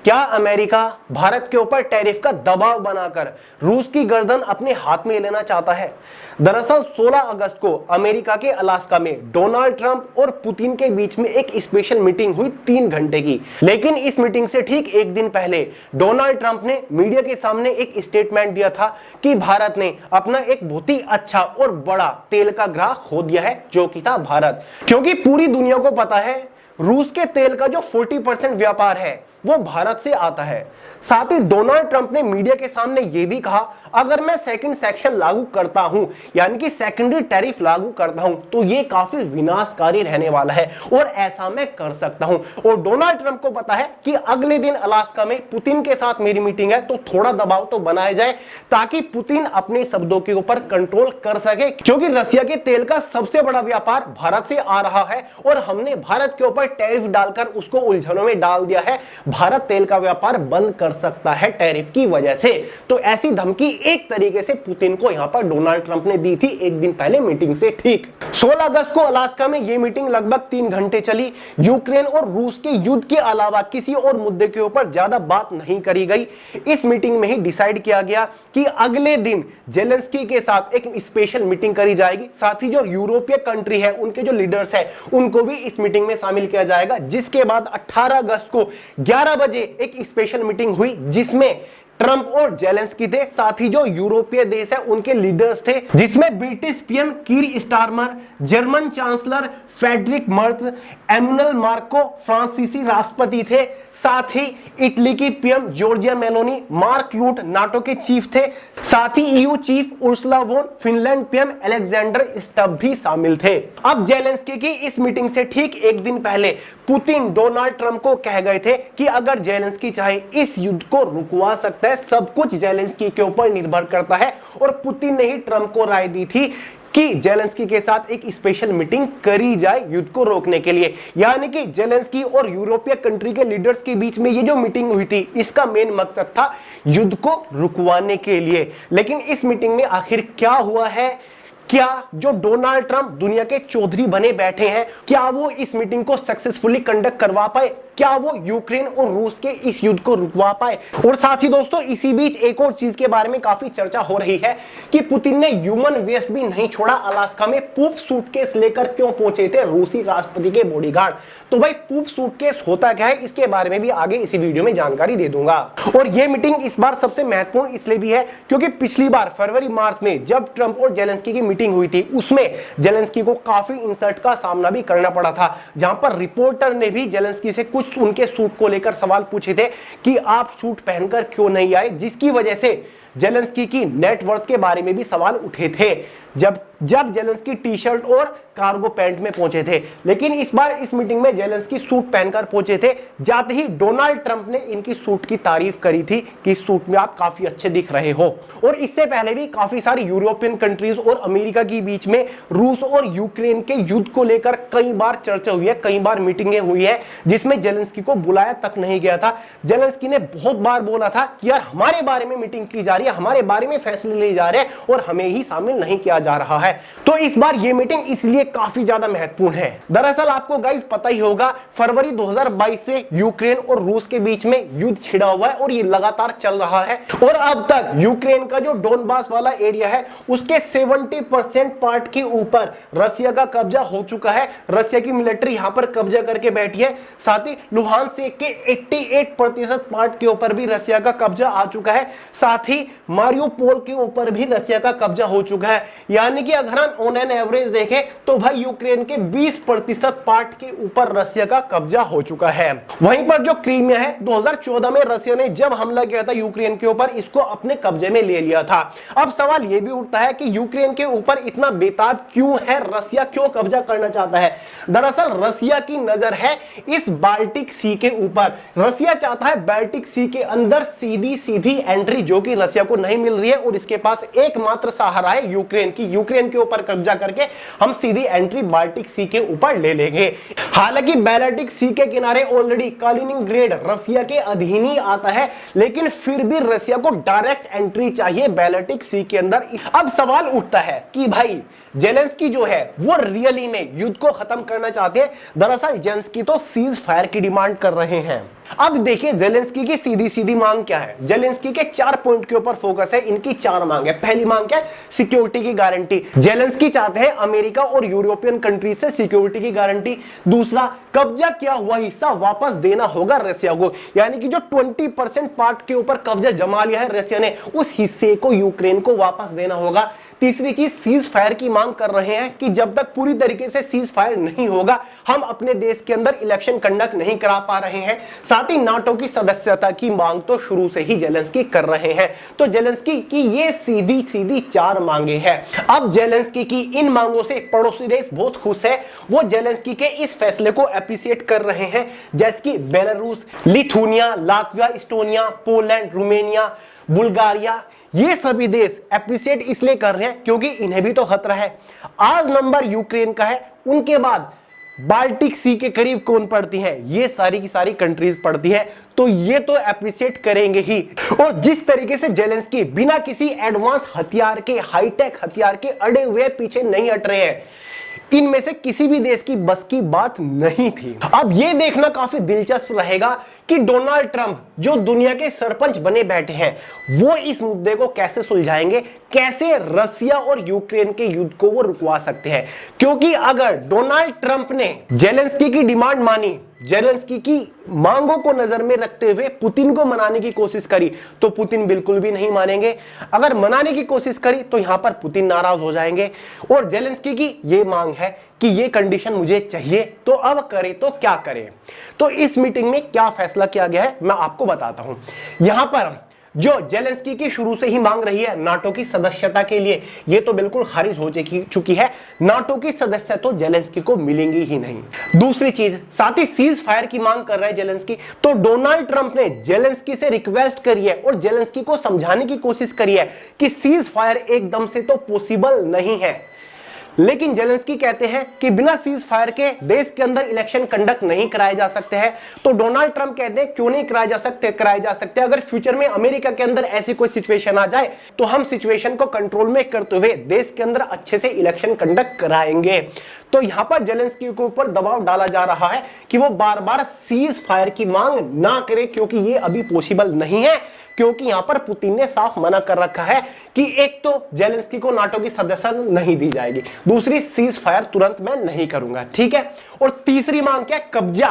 क्या अमेरिका भारत के ऊपर टैरिफ का दबाव बनाकर रूस की गर्दन अपने हाथ में लेना चाहता है? दरअसल 16 अगस्त को अमेरिका के अलास्का में डोनाल्ड ट्रंप और पुतिन के बीच में एक स्पेशल मीटिंग हुई 3 घंटे की। लेकिन इस मीटिंग से ठीक एक दिन पहले डोनाल्ड ट्रंप ने मीडिया के सामने एक स्टेटमेंट दिया था कि भारत ने अपना एक बहुत ही अच्छा और बड़ा तेल का ग्राहक खो दिया है, जो कि था भारत। क्योंकि पूरी दुनिया को पता है रूस के तेल का जो 40% व्यापार है वो भारत से आता है। साथ ही डोनाल्ड ट्रंप ने मीडिया के सामने यह भी कहा, अगर मैं सेकंड सेक्शन लागू करता हूं, यानी कि सेकेंडरी टैरिफ लागू करता हूं, तो ये काफी विनाशकारी रहने वाला है और ऐसा मैं कर सकता हूं। और डोनाल्ड ट्रंप को पता है कि अगले दिन अलास्का में पुतिन के साथ मेरी मीटिंग है, तो थोड़ा दबाव तो बनाया जाए ताकि पुतिन अपने शब्दों के ऊपर कंट्रोल कर सके। क्योंकि रसिया के तेल का सबसे बड़ा व्यापार भारत से आ रहा है और हमने भारत के ऊपर टैरिफ डालकर उसको उलझनों में डाल दिया है। भारत तेल का व्यापार बंद कर सकता है टैरिफ की वजह से। तो ऐसी धमकी एक तरीके से पुतिन को यहां पर डोनाल्ड ट्रंप ने दी थी एक दिन पहले मीटिंग से ठीक। 16 अगस्त को अलास्का में यह मीटिंग लगभग 3 घंटे चली। यूक्रेन और रूस के युद्ध के अलावा किसी और मुद्दे के ऊपर ज्यादा बात नहीं करी गई। इस मीटिंग में ही डिसाइड किया गया कि अगले दिन जेलेंस्की के साथ एक स्पेशल मीटिंग करी जाएगी। साथ ही जो यूरोपीय कंट्री है उनके जो लीडर्स है उनको भी इस मीटिंग में शामिल किया जाएगा। जिसके बाद 18 अगस्त को 11 बजे एक स्पेशल मीटिंग हुई जिसमें ट्रंप और जेलेंस्की थे, साथ ही जो यूरोपीय देश है उनके लीडर्स थे, जिसमें British PM Keir Starmer, German chancellor Friedrich Merz, Emmanuel Macron फ्रांसीसी राष्ट्रपति थे, साथ ही इटली की PM Giorgia Meloni, Mark Rutte NATO के चीफ थे, साथ ही EU chief Ursula von, Finland PM Alexander Stubb भी शामिल थे। अब जेलेंस्की की इस मीटिंग से ठीक एक दिन पहले पुतिन डोनाल्ड ट्रंप को कह गए थे कि अगर जेलेंस्की चाहे इस युद्ध को रुकवा सकता है, सब कुछ जेलेंस्की के ऊपर निर्भर करता है। और पुतिन ने ही ट्रंप को राय दी थी कि जेलेंस्की के साथ एक स्पेशल मीटिंग करी जाए युद्ध को रोकने के लिए। यानी कि जेलेंस्की और यूरोपीय कंट्री के लीडर्स के बीच में ये जो मीटिंग हुई थी इसका मेन मकसद था युद्ध को रुकवाने के लिए। लेकिन इस मीटिंग में आखिर क्या हुआ है? क्या जो डोनाल्ड ट्रंप दुनिया के चौधरी बने बैठे हैं, क्या वो इस मीटिंग को सक्सेसफुली कंडक्ट करवा पाए? क्या वो यूक्रेन और रूस के इस युद्ध को रुकवा पाए? और साथ ही दोस्तों इसी बीच एक और चीज के बारे में काफी चर्चा हो रही है कि पुतिन ने ह्यूमन वेस्ट भी नहीं छोड़ा। अलास्का में पूप सूटकेस लेकर क्यों पहुंचे थे रूसी राष्ट्रपति के बॉडीगार्ड? तो भाई पूप सूटकेस होता क्या है, इसके बारे में भी आगे इसी वीडियो में जानकारी दे दूंगा। और यह मीटिंग इस बार सबसे महत्वपूर्ण इसलिए भी है क्योंकि पिछली बार फरवरी मार्च में जब ट्रंप और जेलेंस्की की मीटिंग हुई थी उसमें जेलेंस्की को काफी इंसल्ट का सामना भी करना पड़ा था, जहां पर रिपोर्टर ने भी जेलेंस्की से कुछ उनके सूट को लेकर सवाल पूछे थे कि आप सूट पहनकर क्यों नहीं आए, जिसकी वजह से जेलेंस्की की नेटवर्थ के बारे में भी सवाल उठे थे जब जेलेंस्की टी शर्ट और कार्गो पैंट में पहुंचे थे। लेकिन इस बार इस मीटिंग में जेलेंस्की सूट पहनकर पहुंचे थे। जाते ही डोनाल्ड ट्रंप ने इनकी सूट की तारीफ करी थी कि इस सूट में आप काफी अच्छे दिख रहे हो। और इससे पहले भी काफी सारी यूरोपियन कंट्रीज और अमेरिका के बीच में रूस और यूक्रेन के युद्ध को लेकर कई बार चर्चा हुई है, कई बार मीटिंगें हुई है जिसमें जेलेंस्की को बुलाया तक नहीं गया था। जेलेंस्की ने बहुत बार बोला था कि यार हमारे बारे में मीटिंग की जा रही है, हमारे बारे में फैसले लिए जा रहे हैं और हमें ही शामिल नहीं किया जा रहा है। तो इस बार यह मीटिंग इसलिए काफी ज्यादा महत्वपूर्ण है। दरअसल आपको गाइस पता ही होगा फरवरी 2022 से यूक्रेन और रूस के बीच में युद्ध छिड़ा हुआ है और ये लगातार चल रहा है। और अब तक यूक्रेन का जो डोनबास वाला एरिया है उसके 70% पार्ट के ऊपर रसिया का कब्जा हो चुका है। रसिया की मिलिट्री यहां पर कब्जा करके बैठी है। साथ ही लुहानस्क के 88% पार्ट के ऊपर भी रसिया का कब्जा आ चुका है। साथ ही मारियोपोल के ऊपर भी रसिया का कब्जा हो चुका है। यानी कि अगर हम ऑन एन एवरेज देखें तो भाई यूक्रेन के 20% पार्ट के ऊपर रसिया का कब्जा हो चुका है। वहीं पर जो क्रीमिया है 2014 में रसिया ने जब हमला किया था यूक्रेन के ऊपर, इसको अपने कब्जे में ले लिया था। अब सवाल यह भी उठता है कि यूक्रेन के ऊपर इतना बेताब क्यों है, रसिया क्यों कब्जा करना चाहता है? दरअसल रसिया की नजर है इस बाल्टिक सी के ऊपर। रसिया चाहता है बाल्टिक सी के अंदर सीधी एंट्री, जो कि रसिया को नहीं मिल रही है और इसके पास एकमात्र सहारा है यूक्रेन की। यूक्रेन के ऊपर कब्जा करके हम सीधी एंट्री बाल्टिक सी के ऊपर ले लेंगे। हालांकि बाल्टिक सी के किनारे ऑलरेडी कालिनिंग्रेड रसिया के अधीन ही आता है, लेकिन फिर भी रसिया को डायरेक्ट एंट्री चाहिए बाल्टिक सी के अंदर। अब सवाल उठता है कि भाई जेलेंस्की जो है वो रियली में युद्ध को खत्म करना चाहते हैं। दरअसल जेलेंस्की तो सीज फायर की डिमांड कर रहे हैं। अब देखिए जेलेंस्की की सीधी सीधी मांग क्या है। जेलेंस्की के 4 पॉइंट के ऊपर फोकस है, इनकी 4 मांग है। पहली मांग क्या है? सिक्योरिटी की गारंटी। जेलेंस्की चाहते हैं अमेरिका और यूरोपियन कंट्रीज से सिक्योरिटी की गारंटी। दूसरा, कब्जा किया हुआ हिस्सा वापस देना होगा रशिया को, यानी कि जो 20% पार्ट के ऊपर कब्जा जमा लिया है रशिया ने, उस हिस्से को यूक्रेन को वापस देना होगा। तीसरी चीज, सीज फायर की मांग कर रहे हैं कि जब तक पूरी तरीके से सीज फायर नहीं होगा हम अपने देश के अंदर इलेक्शन कंडक्ट नहीं करा पा रहे हैं। साथ ही नाटो की सदस्यता की मांग तो शुरू से ही जेलेंस्की कर रहे हैं। तो जेलेंस्की की ये सीधी सीधी 4 मांगे हैं। अब जेलेंस्की की इन मांगों से पड़ोसी देश बहुत खुश है। वो जेलेंस्की के इस फैसले को एप्रिशिएट कर रहे हैं, जैसे कि Belarus, Lithuania, Latvia, Estonia, Poland, Romania, Bulgaria. ये सभी देश एप्रिशिएट इसलिए कर रहे हैं क्योंकि इन्हें भी तो खतरा है। आज नंबर यूक्रेन का है, उनके बाद बाल्टिक सी के करीब कौन पड़ती है? ये सारी की सारी कंट्रीज पड़ती है। तो ये तो एप्रिशिएट करेंगे ही। और जिस तरीके से जेलेंस्की बिना किसी एडवांस हथियार के, हाईटेक हथियार के अड़े हुए पीछे नहीं हट रहे हैं, इनमें से किसी भी देश की बस की बात नहीं थी। अब यह देखना काफी दिलचस्प रहेगा कि डोनाल्ड ट्रंप जो दुनिया के सरपंच बने बैठे हैं वो इस मुद्दे को कैसे सुलझाएंगे, कैसे रशिया और यूक्रेन के युद्ध को वो रुकवा सकते हैं। क्योंकि अगर डोनाल्ड ट्रंप ने जेलेंस्की की डिमांड मानी, जेलेंस्की की मांगों को नजर में रखते हुए पुतिन को मनाने की कोशिश करी, तो पुतिन बिल्कुल भी नहीं मानेंगे। अगर मनाने की कोशिश करी तो यहां पर पुतिन नाराज हो जाएंगे। और जेलेंस्की की यह मांग है कि ये कंडीशन मुझे चाहिए, तो अब करे तो क्या करे। तो इस मीटिंग में क्या फैसला किया गया है मैं आपको बताता हूं। यहां पर जो जेलेंस्की की शुरू से ही मांग रही है नाटो की सदस्यता के लिए, ये तो बिल्कुल खारिज हो चुकी है। नाटो की सदस्यता तो जेलेंस्की को मिलेंगी ही नहीं। दूसरी चीज, साथ ही सीज फायर की मांग कर रहे हैं जेलेंस्की। तो डोनाल्ड ट्रंप ने जेलेंस्की से रिक्वेस्ट करी है और जेलेंस्की को समझाने की कोशिश करी है कि सीज फायर एकदम से तो पॉसिबल नहीं है। लेकिन जेलेंस्की कहते हैं कि बिना सीज फायर के देश के अंदर इलेक्शन कंडक्ट नहीं कराए जा सकते हैं। तो डोनाल्ड ट्रंप कहते हैं क्यों नहीं कराए जा सकते। अगर फ्यूचर में अमेरिका के अंदर ऐसी कोई सिचुएशन आ जाए तो हम सिचुएशन को कंट्रोल में करते हुए देश के अंदर अच्छे से इलेक्शन कंडक्ट कराएंगे। तो यहां पर जेलेंस्की के ऊपर दबाव डाला जा रहा है कि वो बार बार सीज फायर की मांग ना करे, क्योंकि ये अभी पॉसिबल नहीं है। क्योंकि यहां पर पुतिन ने साफ मना कर रखा है कि एक तो जेलेंस्की को नाटो की सदस्यता नहीं दी जाएगी, दूसरी सीज फायर तुरंत मैं नहीं करूंगा, ठीक है। और तीसरी मांग क्या? कब्जा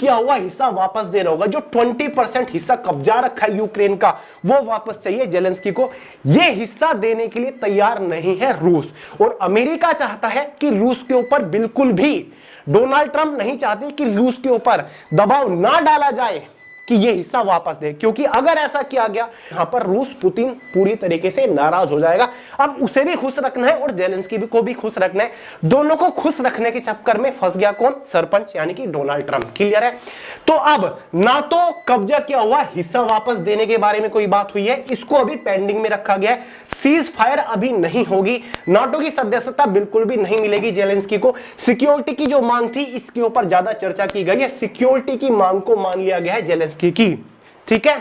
किया हुआ हिस्सा वापस देना होगा। जो 20% हिस्सा कब्जा रखा है यूक्रेन का, वो वापस चाहिए जेलेंस्की को। यह हिस्सा देने के लिए तैयार नहीं है रूस, और अमेरिका चाहता है कि रूस के ऊपर बिल्कुल भी, डोनाल्ड ट्रंप नहीं चाहते कि रूस के ऊपर दबाव ना डाला जाए कि ये हिस्सा वापस दे, क्योंकि अगर ऐसा किया गया यहां पर रूस, पुतिन पूरी तरीके से नाराज हो जाएगा। अब उसे भी खुश रखना है और जेलेंस्की को भी खुश रखना है। दोनों को खुश रखने के चक्कर में फंस गया कौन? सरपंच, यानी कि डोनाल्ड ट्रंप। क्लियर है? तो अब ना तो कब्जा किया हुआ हिस्सा वापस देने के बारे में कोई बात हुई है, इसको अभी पेंडिंग में रखा गया है। सीज फायर अभी नहीं होगी, नाटो की सदस्यता बिल्कुल भी नहीं मिलेगी जेलेंस्की को। सिक्योरिटी की जो मांग थी इसके ऊपर ज्यादा चर्चा की गई है, सिक्योरिटी की मांग को मान लिया गया है जेलेंस्की की, ठीक है।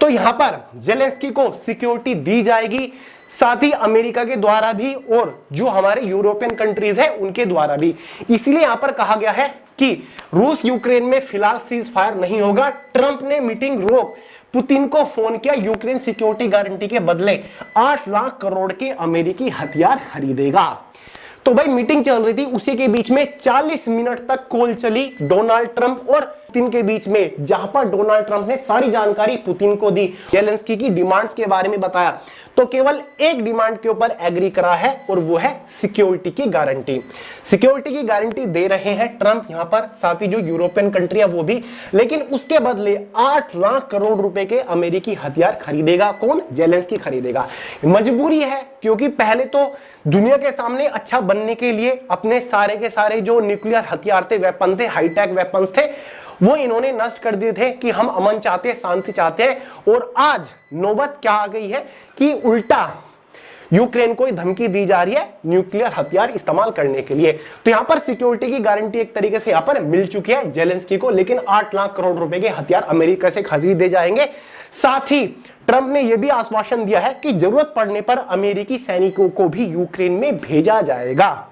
तो यहां पर जेलेंस्की को सिक्योरिटी दी जाएगी, साथ ही अमेरिका के द्वारा भी और जो हमारे यूरोपियन कंट्रीज है उनके द्वारा भी। इसलिए यहां पर कहा गया है कि रूस यूक्रेन में फिलहाल सीज फायर नहीं होगा। ट्रंप ने मीटिंग रोक पुतिन को फोन किया, यूक्रेन सिक्योरिटी गारंटी के बदले 8 लाख करोड़ के अमेरिकी हथियार खरीदेगा। तो भाई मीटिंग चल रही थी, उसी के बीच में 40 मिनट तक कॉल चली डोनाल्ड ट्रंप और पुतिन के बीच में, जहां पर डोनाल्ड ट्रंप ने सारी जानकारी पुतिन को दी, जेलेंस्की की डिमांड्स के बारे में बताया। तो केवल एक डिमांड के ऊपर एग्री करा है और वो है सिक्योरिटी की गारंटी। सिक्योरिटी की गारंटी दे रहे हैं ट्रंप यहां पर, साथ ही जो यूरोपियन कंट्री है वो भी, लेकिन उसके बदले 8 लाख करोड़ रुपए के अमेरिकी हथियार खरीदेगा कौन? जेलेंस्की खरीदेगा। मजबूरी है, क्योंकि पहले तो दुनिया के सामने अच्छा बनने के लिए अपने सारे के सारे जो न्यूक्लियर हथियार थे, वेपन थे, हाईटेक वेपन्स थे, वो इन्होंने नष्ट कर दिए थे कि हम अमन चाहते हैं, शांति चाहते हैं। और आज नौबत क्या आ गई है कि उल्टा यूक्रेन को धमकी दी जा रही है न्यूक्लियर हथियार इस्तेमाल करने के लिए। तो यहां पर सिक्योरिटी की गारंटी एक तरीके से यहां पर मिल चुकी है जेलेंस्की को, लेकिन 8 लाख करोड़ रुपए के हथियार अमेरिका से खरीदे जाएंगे। साथ ही ट्रंप ने यह भी आश्वासन दिया है कि जरूरत पड़ने पर अमेरिकी सैनिकों को भी यूक्रेन में भेजा जाएगा।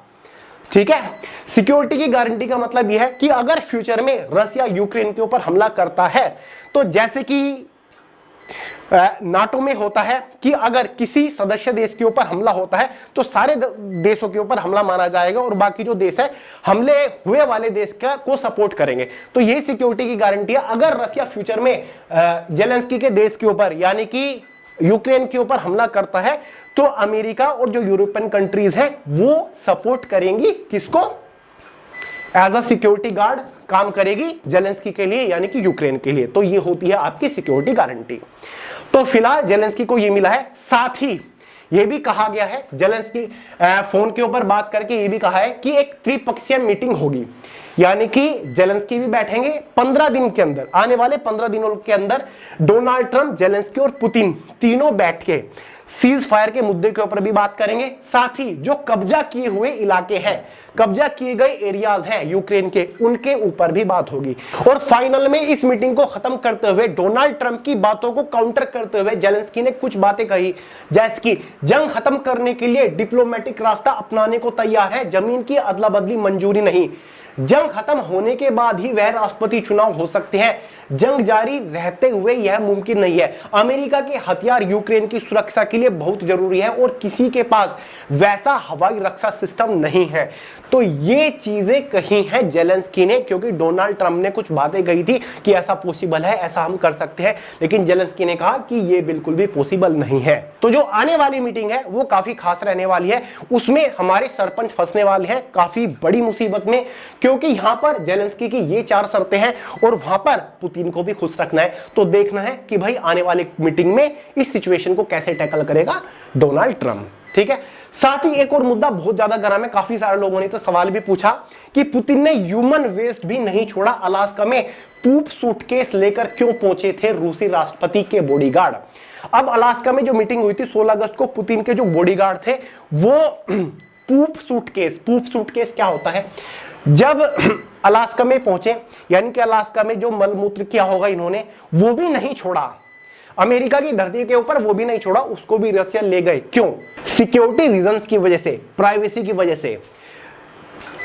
ठीक है, सिक्योरिटी की गारंटी का मतलब यह है कि अगर फ्यूचर में रसिया यूक्रेन के ऊपर हमला करता है तो जैसे कि नाटो में होता है कि अगर किसी सदस्य देश के ऊपर हमला होता है तो सारे देशों के ऊपर हमला माना जाएगा और बाकी जो देश है हमले हुए वाले देश का को सपोर्ट करेंगे। तो यही सिक्योरिटी की गारंटी है। अगर रसिया फ्यूचर में जेलेंस्की के देश के ऊपर यानी कि यूक्रेन के ऊपर हमला करता है तो अमेरिका और जो यूरोपियन कंट्रीज है वो सपोर्ट करेंगी किसको, एज अ सिक्योरिटी गार्ड काम करेगी जेलेंस्की के लिए यानी कि यूक्रेन के लिए। तो ये होती है आपकी सिक्योरिटी गारंटी। तो फिलहाल जेलेंस्की को ये मिला है। साथ ही ये भी कहा गया है, जेलेंस्की फोन के ऊपर बात करके ये भी कहा है कि एक त्रिपक्षीय मीटिंग होगी, यानी कि जेलेंस्की भी बैठेंगे 15 दिन के अंदर, आने वाले 15 दिनों के अंदर डोनाल्ड ट्रंप, जेलेंस्की और पुतिन तीनों बैठ के सीज फायर के मुद्दे के ऊपर भी बात करेंगे। साथ ही जो कब्जा किए हुए इलाके हैं, कब्जा किए गए एरियाज हैं यूक्रेन के, उनके ऊपर भी बात होगी। और फाइनल में इस मीटिंग को खत्म करते हुए डोनाल्ड ट्रंप की बातों को काउंटर करते हुए जेलेंस्की ने कुछ बातें कही, जैसे कि जंग खत्म करने के लिए डिप्लोमेटिक रास्ता अपनाने को तैयार है, जमीन की अदला बदली मंजूरी नहीं, जंग खत्म होने के बाद ही वह राष्ट्रपति चुनाव हो सकते हैं, जंग जारी रहते हुए यह मुमकिन नहीं है, अमेरिका के हथियार यूक्रेन की सुरक्षा के लिए बहुत जरूरी है और किसी के पास वैसा हवाई रक्षा सिस्टम नहीं है। तो ये चीजें कही हैं जेलेंस्की ने, क्योंकि डोनाल्ड ट्रंप ने कुछ बातें कही थी कि ऐसा पॉसिबल है, ऐसा हम कर सकते हैं, लेकिन जेलेंस्की ने कहा कि ये बिल्कुल भी पॉसिबल नहीं है। तो जो आने वाली मीटिंग है वो काफी खास रहने वाली है, उसमें हमारे सरपंच फंसने वाले हैं काफी बड़ी मुसीबत में, क्योंकि यहां पर जेलेंस्की की ये 4 शर्तें हैं और वहां पर पुतिन को भी खुश रखना है। तो देखना है कि भाई आने वाली मीटिंग में इस सिचुएशन को कैसे टैकल करेगा डोनाल्ड ट्रंप। ठीक है, साथ ही एक और मुद्दा बहुत ज्यादा गर्म है, काफी सारे लोगों ने तो सवाल भी पूछा कि पुतिन ने ह्यूमन वेस्ट भी नहीं छोड़ा, अलास्का में पूप सूटकेस लेकर क्यों पहुंचे थे रूसी राष्ट्रपति के बॉडीगार्ड। अब अलास्का में जो मीटिंग हुई थी 16 अगस्त को, पुतिन के जो बॉडीगार्ड थे वो पूप सूटकेस क्या होता है, जब अलास्का में पहुंचे यानी कि अलास्का में जो मलमूत्र किया होगा इन्होंने वो भी नहीं छोड़ा, अमेरिका की धरती के ऊपर वो भी नहीं छोड़ा, उसको भी रसिया ले गए। क्यों? सिक्योरिटी रीजंस की वजह से, प्राइवेसी की वजह से,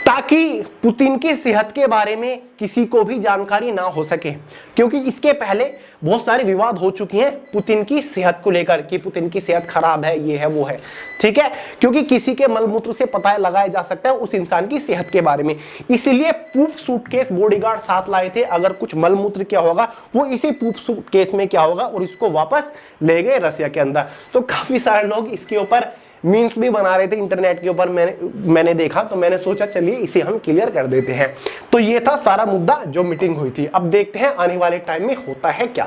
ताकि पुतिन की सेहत के बारे में किसी को भी जानकारी ना हो सके, क्योंकि इसके पहले बहुत सारे विवाद हो चुके हैं पुतिन की सेहत को लेकर कि पुतिन की सेहत खराब है, ये है वो है। ठीक है, क्योंकि किसी के मलमूत्र से पता लगाया जा सकता है उस इंसान की सेहत के बारे में, इसलिए पूप सूटकेस बॉडीगार्ड साथ लाए थे, अगर कुछ मलमूत्र क्या होगा वो इसी पूप सूटकेस में क्या होगा और इसको वापस ले गए रसिया के अंदर। तो काफी सारे लोग इसके ऊपर मीम्स भी बना रहे थे इंटरनेट के ऊपर, मैंने देखा, तो मैंने सोचा चलिए इसे हम क्लियर कर देते हैं। तो ये था सारा मुद्दा जो मीटिंग हुई थी। अब देखते हैं आने वाले टाइम में होता है क्या।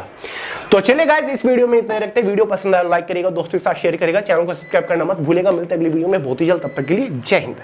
तो चलिए गाइस, इस वीडियो में इतना ही रखते हैं। वीडियो पसंद आया लाइक करेगा, दोस्तों के साथ शेयर करेगा, चैनल को सब्सक्राइब करना मत भूलेगा। मिलते हैं अगली वीडियो में बहुत ही जल्द, तब तक के लिए जय हिंद।